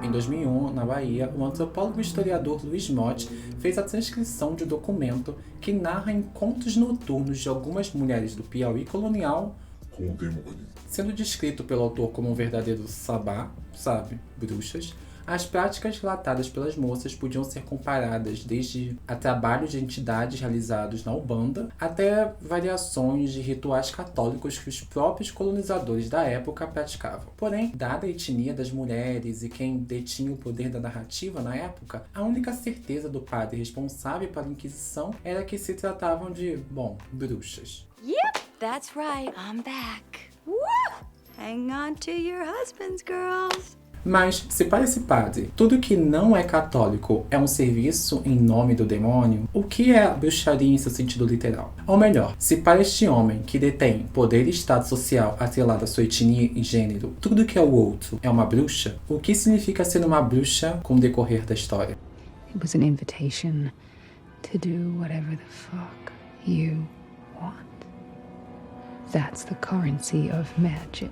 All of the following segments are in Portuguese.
Em 2001, na Bahia, o antropólogo e historiador Luiz Motti fez a transcrição de um documento que narra encontros noturnos de algumas mulheres do Piauí colonial com o demônio. Sendo descrito pelo autor como um verdadeiro sabá, bruxas, as práticas relatadas pelas moças podiam ser comparadas desde a trabalhos de entidades realizados na Umbanda até variações de rituais católicos que os próprios colonizadores da época praticavam. Porém, dada a etnia das mulheres e quem detinha o poder da narrativa na época, a única certeza do padre responsável pela Inquisição era que se tratavam de, bruxas. Yep, that's right. I'm back. Woo! Hang on to your husbands, girls. Mas, se para esse padre, tudo que não é católico é um serviço em nome do demônio, o que é a bruxaria em seu sentido literal? Ou melhor, se para este homem que detém poder e estado social atrelado à sua etnia e gênero, tudo que é o outro é uma bruxa, o que significa ser uma bruxa com o decorrer da história? It was an invitation to do whatever the fuck you want. That's the currency of magic.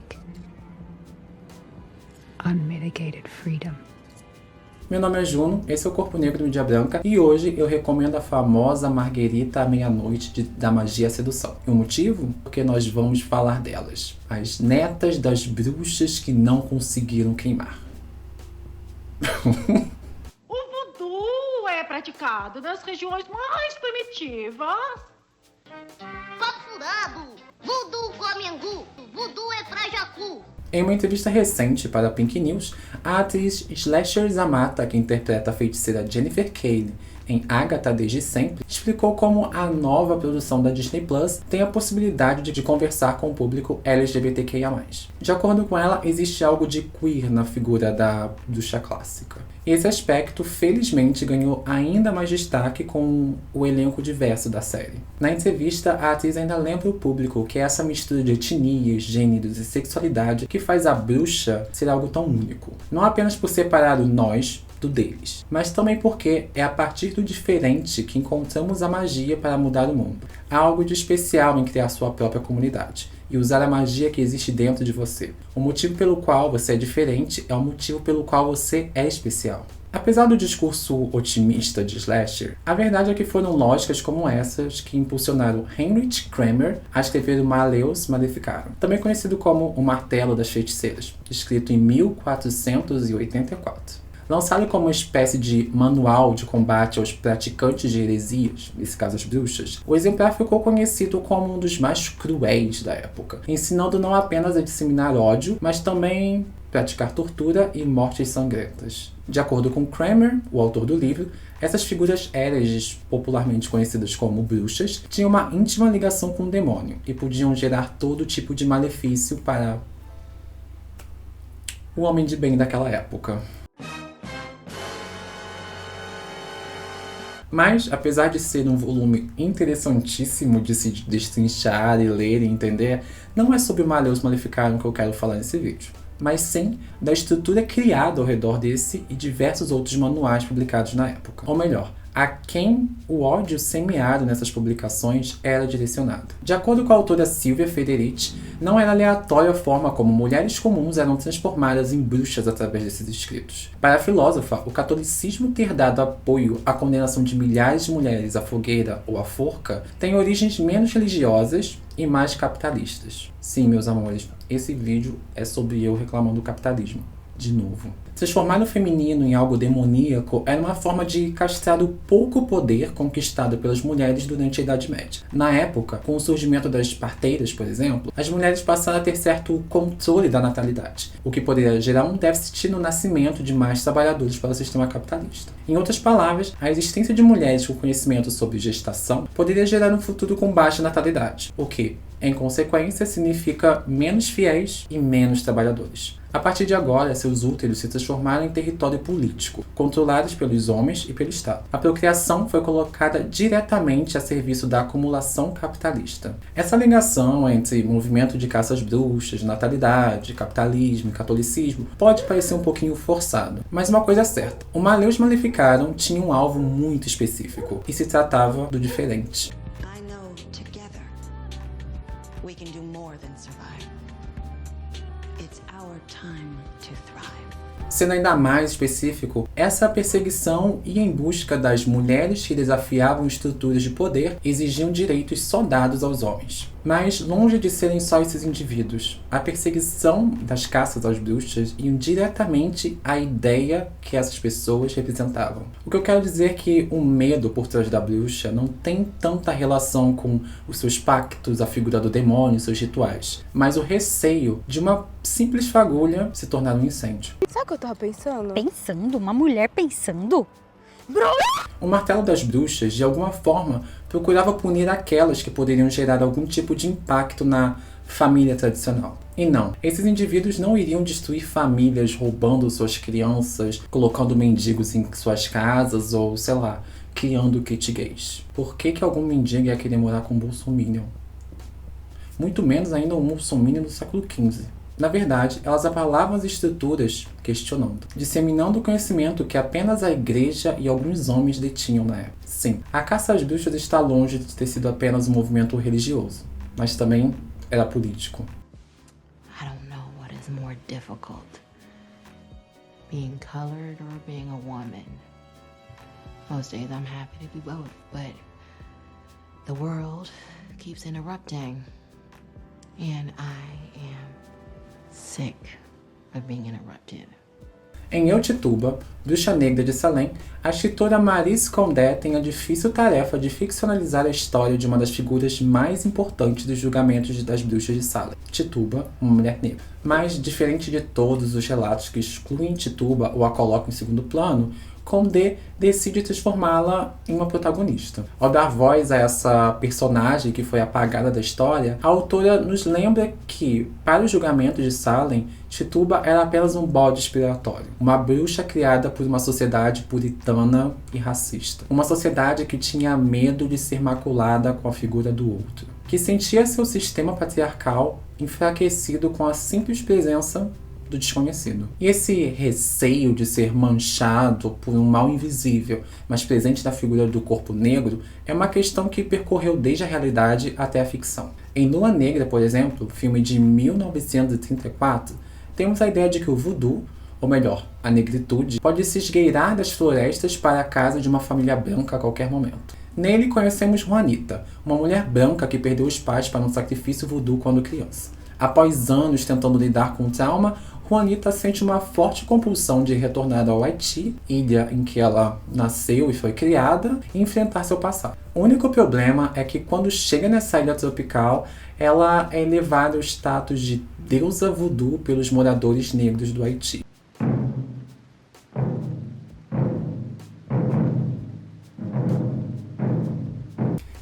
Unmitigated freedom. Meu nome é Juno, esse é o Corpo Negro Mídia Branca e hoje eu recomendo a famosa Marguerita à Meia-Noite da Magia e a Sedução. E o motivo? Porque nós vamos falar delas. As netas das bruxas que não conseguiram queimar. O voodoo é praticado nas regiões mais primitivas. Papo furado! Voodoo come angu! Voodoo é pra jacu! Em uma entrevista recente para a Pink News, a atriz Slasher Zamata, que interpreta a feiticeira Jennifer Cale em Agatha Desde Sempre, explicou como a nova produção da Disney Plus tem a possibilidade de conversar com o público LGBTQIA+. De acordo com ela, existe algo de queer na figura da bruxa clássica. Esse aspecto, felizmente, ganhou ainda mais destaque com o elenco diverso da série. Na entrevista, a atriz ainda lembra o público que é essa mistura de etnias, gêneros e sexualidade que faz a bruxa ser algo tão único. Não apenas por separar o nós do deles, mas também porque é a partir do diferente que encontramos a magia para mudar o mundo. Há algo de especial em criar sua própria comunidade e usar a magia que existe dentro de você. O motivo pelo qual você é diferente é o motivo pelo qual você é especial. Apesar do discurso otimista de Slasher, a verdade é que foram lógicas como essas que impulsionaram Heinrich Kramer a escrever o Malleus Maleficarum, também conhecido como O Martelo das Feiticeiras, escrito em 1484. Lançado como uma espécie de manual de combate aos praticantes de heresias, nesse caso as bruxas, o exemplar ficou conhecido como um dos mais cruéis da época, ensinando não apenas a disseminar ódio, mas também praticar tortura e mortes sangrentas. De acordo com Kramer, o autor do livro, essas figuras hereges, popularmente conhecidas como bruxas, tinham uma íntima ligação com o demônio e podiam gerar todo tipo de malefício para o homem de bem daquela época. Mas, apesar de ser um volume interessantíssimo de se destrinchar e ler e entender, não é sobre o Malleus Maleficarum que eu quero falar nesse vídeo, mas sim da estrutura criada ao redor desse e diversos outros manuais publicados na época. Ou melhor, a quem o ódio semeado nessas publicações era direcionado. De acordo com a autora Silvia Federici, não era aleatória a forma como mulheres comuns eram transformadas em bruxas através desses escritos. Para a filósofa, o catolicismo ter dado apoio à condenação de milhares de mulheres à fogueira ou à forca tem origens menos religiosas e mais capitalistas. Sim, meus amores, esse vídeo é sobre eu reclamando do capitalismo. De novo. Transformar o feminino em algo demoníaco era uma forma de castrar o pouco poder conquistado pelas mulheres durante a Idade Média. Na época, com o surgimento das parteiras, por exemplo, as mulheres passaram a ter certo controle da natalidade, o que poderia gerar um déficit no nascimento de mais trabalhadores para o sistema capitalista. Em outras palavras, a existência de mulheres com conhecimento sobre gestação poderia gerar um futuro com baixa natalidade, o que, em consequência, significa menos fiéis e menos trabalhadores. A partir de agora, seus úteros se transformaram em território político, controlados pelos homens e pelo Estado. A procriação foi colocada diretamente a serviço da acumulação capitalista. Essa ligação entre movimento de caça às bruxas, natalidade, capitalismo e catolicismo pode parecer um pouquinho forçado, mas uma coisa é certa, o Malleus Maleficarum tinha um alvo muito específico, e se tratava do diferente. I know together we can do more than survive. It's our time to thrive. Sendo ainda mais específico, essa perseguição ia em busca das mulheres que desafiavam estruturas de poder e exigiam direitos só dados aos homens. Mas, longe de serem só esses indivíduos, a perseguição das caças às bruxas iam diretamente à ideia que essas pessoas representavam. O que eu quero dizer é que o medo por trás da bruxa não tem tanta relação com os seus pactos, a figura do demônio, seus rituais, mas o receio de uma simples fagulha se tornar um incêndio. Sabe o que eu tava pensando? Pensando? Uma mulher pensando? O martelo das bruxas, de alguma forma, procurava punir aquelas que poderiam gerar algum tipo de impacto na família tradicional. E não, esses indivíduos não iriam destruir famílias roubando suas crianças, colocando mendigos em suas casas ou, sei lá, criando kit gays. Por que algum mendigo ia querer morar com um bolsominion? Muito menos ainda um bolsominion do século XV. Na verdade, elas abalavam as estruturas questionando, disseminando o conhecimento que apenas a igreja e alguns homens detinham na época. Sim, a caça às bruxas está longe de ter sido apenas um movimento religioso, mas também era político. I don't know what is more difficult, being colored or being a woman. Most days I'm happy to be both, but the world keeps interrupting, and I am sick of being interrupted. Em Eu, Tituba, Bruxa Negra de Salem, a escritora Maryse Condé tem a difícil tarefa de ficcionalizar a história de uma das figuras mais importantes dos julgamentos das bruxas de Salem, Tituba, uma mulher negra. Mas, diferente de todos os relatos que excluem Tituba ou a colocam em segundo plano, Condé decide transformá-la em uma protagonista. Ao dar voz a essa personagem que foi apagada da história, a autora nos lembra que, para os julgamentos de Salem, Tituba era apenas um bode expiatório, uma bruxa criada por uma sociedade puritana e racista. Uma sociedade que tinha medo de ser maculada com a figura do outro, que sentia seu sistema patriarcal enfraquecido com a simples presença do desconhecido. E esse receio de ser manchado por um mal invisível, mas presente na figura do corpo negro, é uma questão que percorreu desde a realidade até a ficção. Em Lua Negra, por exemplo, filme de 1934, temos a ideia de que o voodoo, ou melhor, a negritude, pode se esgueirar das florestas para a casa de uma família branca a qualquer momento. Nele conhecemos Juanita, uma mulher branca que perdeu os pais para um sacrifício voodoo quando criança. Após anos tentando lidar com o trauma, Juanita sente uma forte compulsão de retornar ao Haiti, ilha em que ela nasceu e foi criada, e enfrentar seu passado. O único problema é que quando chega nessa ilha tropical, ela é elevada ao status de deusa voodoo pelos moradores negros do Haiti.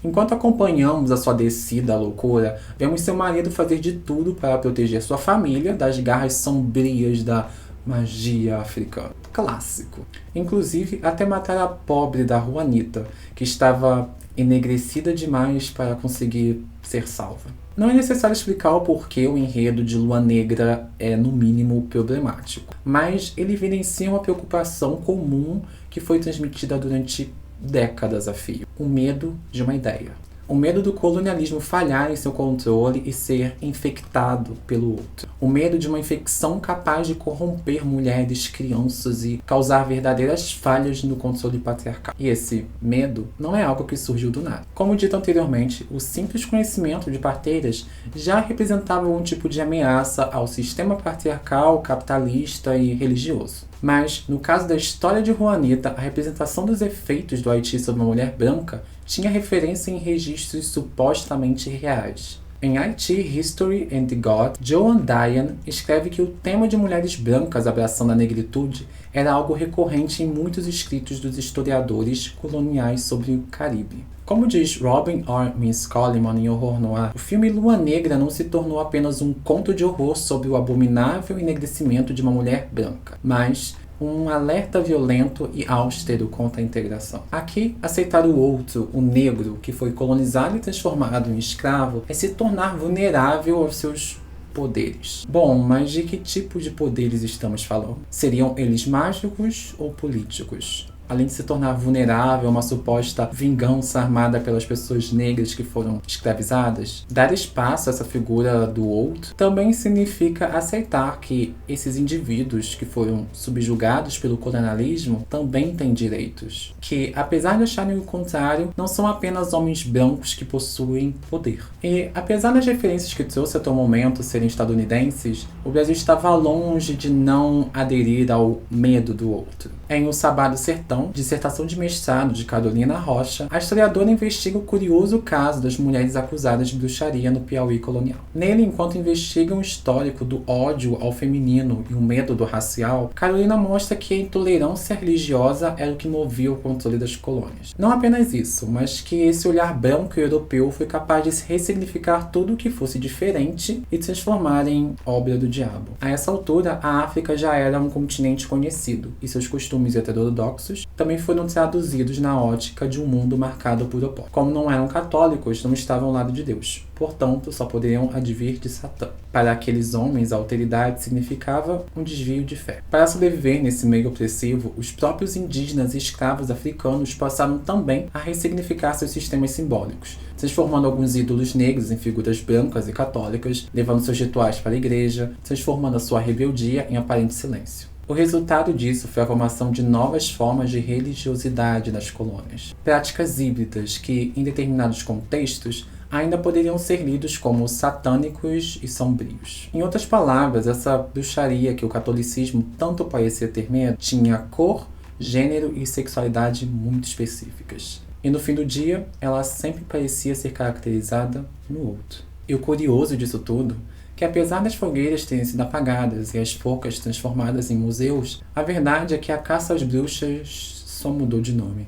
Enquanto acompanhamos a sua descida à loucura, vemos seu marido fazer de tudo para proteger sua família das garras sombrias da magia africana. Clássico. Inclusive, até matar a pobre da Juanita, que estava enegrecida demais para conseguir ser salva. Não é necessário explicar o porquê o enredo de Lua Negra é, no mínimo, problemático, mas ele evidencia uma preocupação comum que foi transmitida durante décadas a fio. O medo de uma ideia. O medo do colonialismo falhar em seu controle e ser infectado pelo outro. O medo de uma infecção capaz de corromper mulheres, crianças e causar verdadeiras falhas no controle patriarcal. E esse medo não é algo que surgiu do nada. Como dito anteriormente, o simples conhecimento de parteiras já representava um tipo de ameaça ao sistema patriarcal, capitalista e religioso. Mas, no caso da história de Juanita, a representação dos efeitos do Haiti sobre uma mulher branca tinha referência em registros supostamente reais. Em Haiti History and the God, Joan Diane escreve que o tema de mulheres brancas abraçando a negritude era algo recorrente em muitos escritos dos historiadores coloniais sobre o Caribe. Como diz Robin R. Miss Coleman em Horror Noir, o filme Lua Negra não se tornou apenas um conto de horror sobre o abominável enegrecimento de uma mulher branca, mas um alerta violento e austero contra a integração. Aqui, aceitar o outro, o negro, que foi colonizado e transformado em escravo, é se tornar vulnerável aos seus poderes. Bom, mas de que tipo de poderes estamos falando? Seriam eles mágicos ou políticos? além de se tornar vulnerável a uma suposta vingança armada pelas pessoas negras que foram escravizadas, dar espaço a essa figura do outro também significa aceitar que esses indivíduos que foram subjugados pelo colonialismo também têm direitos, que apesar de acharem o contrário, não são apenas homens brancos que possuem poder. E apesar das referências que trouxe até o momento serem estadunidenses, o Brasil estava longe de não aderir ao medo do outro. Em O Sabá do Sertão, dissertação de mestrado de Carolina Rocha, a historiadora investiga o curioso caso das mulheres acusadas de bruxaria no Piauí colonial. Nele, enquanto investiga um histórico do ódio ao feminino e o medo do racial, Carolina mostra que a intolerância religiosa era o que movia o controle das colônias. Não apenas isso, mas que esse olhar branco e europeu foi capaz de ressignificar tudo o que fosse diferente e transformar em obra do diabo. A essa altura, a África já era um continente conhecido, e seus costumes heterodoxos também foram traduzidos na ótica de um mundo marcado por opósitos. Como não eram católicos, não estavam ao lado de Deus. Portanto, só poderiam advir de Satã. Para aqueles homens, a alteridade significava um desvio de fé. Para sobreviver nesse meio opressivo, os próprios indígenas e escravos africanos passaram também a ressignificar seus sistemas simbólicos, transformando alguns ídolos negros em figuras brancas e católicas, levando seus rituais para a igreja, transformando a sua rebeldia em aparente silêncio. O resultado disso foi a formação de novas formas de religiosidade nas colônias. Práticas híbridas que, em determinados contextos, ainda poderiam ser lidos como satânicos e sombrios. Em outras palavras, essa bruxaria que o catolicismo tanto parecia ter medo tinha cor, gênero e sexualidade muito específicas. E no fim do dia, ela sempre parecia ser caracterizada no outro. E o curioso disso tudo, que apesar das fogueiras terem sido apagadas e as forcas transformadas em museus, a verdade é que a caça às bruxas só mudou de nome.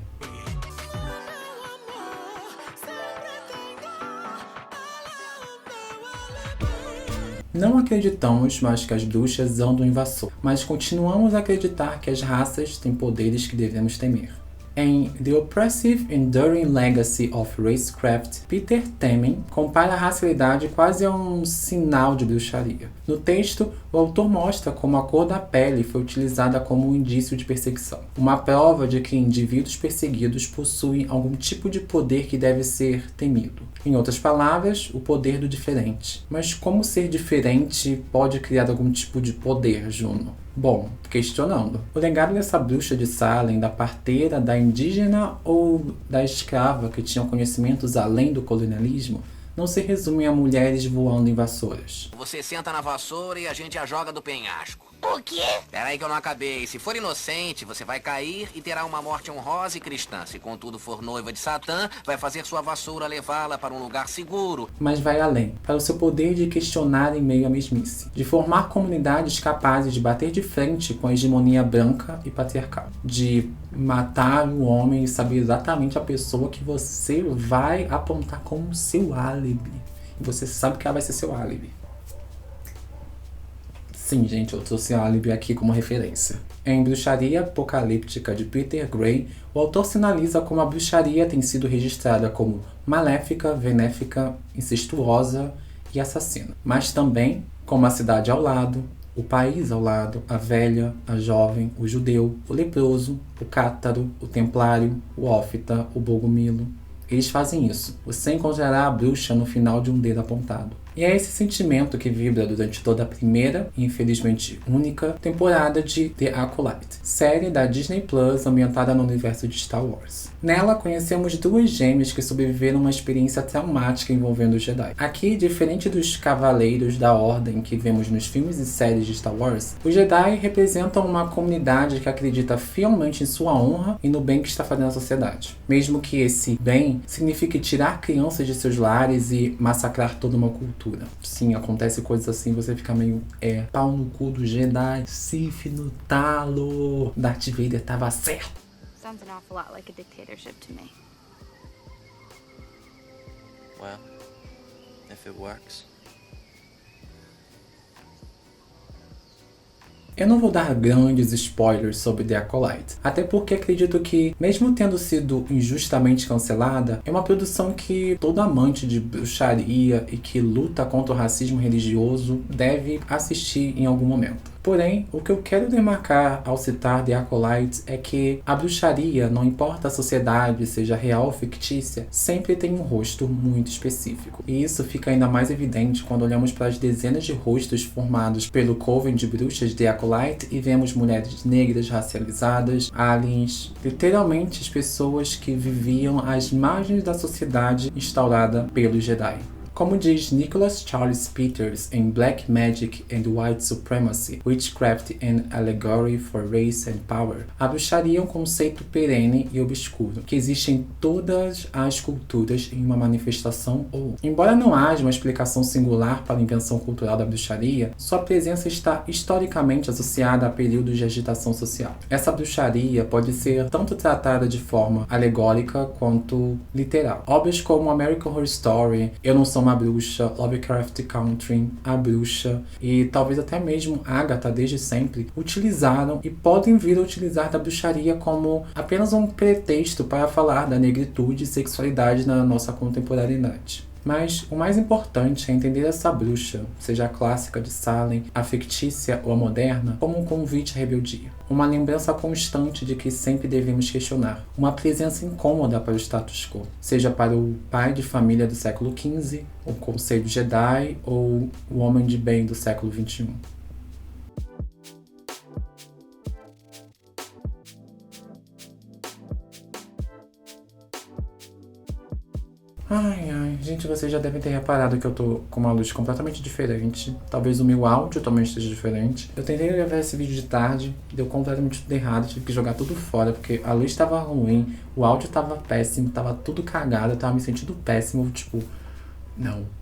Não acreditamos mais que as bruxas andam em vassoura, mas continuamos a acreditar que as raças têm poderes que devemos temer. Em The Oppressive Enduring Legacy of Racecraft, Peter Temin compara a racialidade quase a um sinal de bruxaria. No texto, o autor mostra como a cor da pele foi utilizada como um indício de perseguição, uma prova de que indivíduos perseguidos possuem algum tipo de poder que deve ser temido. Em outras palavras, o poder do diferente. Mas como ser diferente pode criar algum tipo de poder, Juno? Bom, questionando. O legado dessa bruxa de Salem, da parteira, da indígena ou da escrava que tinham conhecimentos além do colonialismo, não se resume a mulheres voando em vassouras. Você senta na vassoura e a gente a joga do penhasco. O quê? Peraí que eu não acabei. Se for inocente, você vai cair e terá uma morte honrosa e cristã. Se contudo for noiva de Satã, vai fazer sua vassoura levá-la para um lugar seguro. Mas vai além, para o seu poder de questionar em meio à mesmice, de formar comunidades capazes de bater de frente com a hegemonia branca e patriarcal, de matar o homem e saber exatamente a pessoa que você vai apontar como seu álibi. E você sabe que ela vai ser seu álibi. Sim, gente, eu trouxe a álibi aqui como referência. Em Bruxaria Apocalíptica de Peter Gray, o autor sinaliza como a bruxaria tem sido registrada como maléfica, benéfica, incestuosa e assassina. Mas também como a cidade ao lado, o país ao lado, a velha, a jovem, o judeu, o leproso, o cátaro, o templário, o ófita, o bogomilo. Eles fazem isso. Você encontrará a bruxa no final de um dedo apontado. E é esse sentimento que vibra durante toda a primeira, e infelizmente única, temporada de The Acolyte, série da Disney Plus ambientada no universo de Star Wars. Nela, conhecemos duas gêmeas que sobreviveram a uma experiência traumática envolvendo os Jedi. Aqui, diferente dos cavaleiros da Ordem que vemos nos filmes e séries de Star Wars, os Jedi representam uma comunidade que acredita fielmente em sua honra e no bem que está fazendo à sociedade. Mesmo que esse bem signifique tirar crianças de seus lares e massacrar toda uma cultura. Sim, acontece coisas assim, você fica meio, pau no cu do Jedi, Sith no talo, Darth Vader tava certo. Sounds an awful lot like a dictatorship to me. Well, if it works. Eu não vou dar grandes spoilers sobre The Acolyte, até porque acredito que, mesmo tendo sido injustamente cancelada, é uma produção que todo amante de bruxaria e que luta contra o racismo religioso deve assistir em algum momento. Porém, o que eu quero demarcar ao citar The Acolyte é que a bruxaria, não importa a sociedade, seja real ou fictícia, sempre tem um rosto muito específico. E isso fica ainda mais evidente quando olhamos para as dezenas de rostos formados pelo coven de bruxas The Acolyte e vemos mulheres negras racializadas, aliens, literalmente as pessoas que viviam às margens da sociedade instaurada pelos Jedi. Como diz Nicholas Charles Peters em Black Magic and White Supremacy, Witchcraft and Allegory for Race and Power, a bruxaria é um conceito perene e obscuro, que existe em todas as culturas em uma manifestação ou... Embora não haja uma explicação singular para a invenção cultural da bruxaria, sua presença está historicamente associada a períodos de agitação social. Essa bruxaria pode ser tanto tratada de forma alegórica quanto literal. Obras como American Horror Story, Eu Não Sou Uma Bruxa, Lovecraft Country, A Bruxa e talvez até mesmo Agatha desde sempre utilizaram e podem vir a utilizar da bruxaria como apenas um pretexto para falar da negritude e sexualidade na nossa contemporaneidade. Mas o mais importante é entender essa bruxa, seja a clássica de Salem, a fictícia ou a moderna, como um convite à rebeldia. Uma lembrança constante de que sempre devemos questionar. Uma presença incômoda para o status quo, seja para o pai de família do século XV, o conselho Jedi ou o homem de bem do século XXI. Ai, gente, vocês já devem ter reparado que eu tô com uma luz completamente diferente. Talvez o meu áudio também esteja diferente. Eu tentei gravar esse vídeo de tarde, deu completamente tudo errado, tive que jogar tudo fora, porque a luz tava ruim, o áudio tava péssimo, tava tudo cagado, eu tava me sentindo péssimo, tipo, não.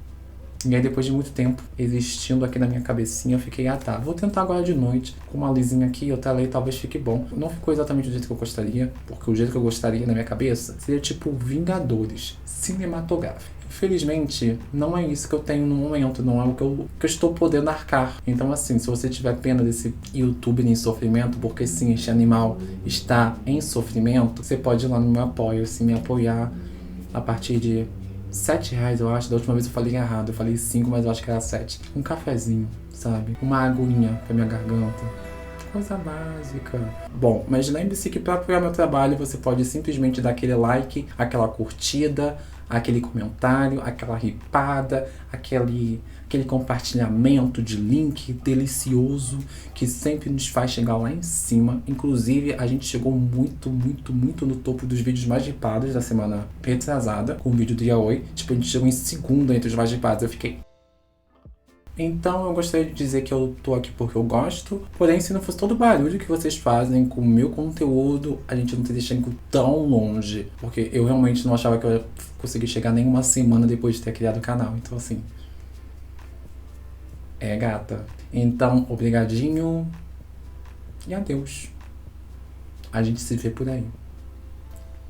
E aí depois de muito tempo existindo aqui na minha cabecinha, eu fiquei, tá, vou tentar agora de noite, com uma luzinha aqui, eu telei, talvez fique bom. Não ficou exatamente do jeito que eu gostaria, porque o jeito que eu gostaria na minha cabeça seria tipo Vingadores, cinematográfico. Infelizmente, não é isso que eu tenho no momento, não é o que eu estou podendo arcar. Então assim, se você tiver pena desse youtuber em sofrimento, porque sim, este animal está em sofrimento, você pode ir lá no meu apoio, assim, me apoiar a partir de R$7, eu acho. Da última vez eu falei errado, eu falei 5, mas eu acho que era 7. Um cafezinho, sabe? Uma aguinha pra minha garganta. Coisa básica. Bom, mas lembre-se que para apoiar meu trabalho você pode simplesmente dar aquele like, aquela curtida, aquele comentário, aquela ripada, aquele compartilhamento de link delicioso que sempre nos faz chegar lá em cima. Inclusive, a gente chegou muito no topo dos vídeos mais ripados da semana retrasada, com o vídeo do Yaoi. Tipo, a gente chegou em segundo entre os mais ripados. Eu fiquei... Então, eu gostaria de dizer que eu tô aqui porque eu gosto. Porém, se não fosse todo o barulho que vocês fazem com o meu conteúdo, a gente não teria chegado tão longe. Porque eu realmente não achava que eu ia conseguir chegar nem uma semana depois de ter criado o canal. Então, assim... gata. Então, obrigadinho. E adeus. A gente se vê por aí.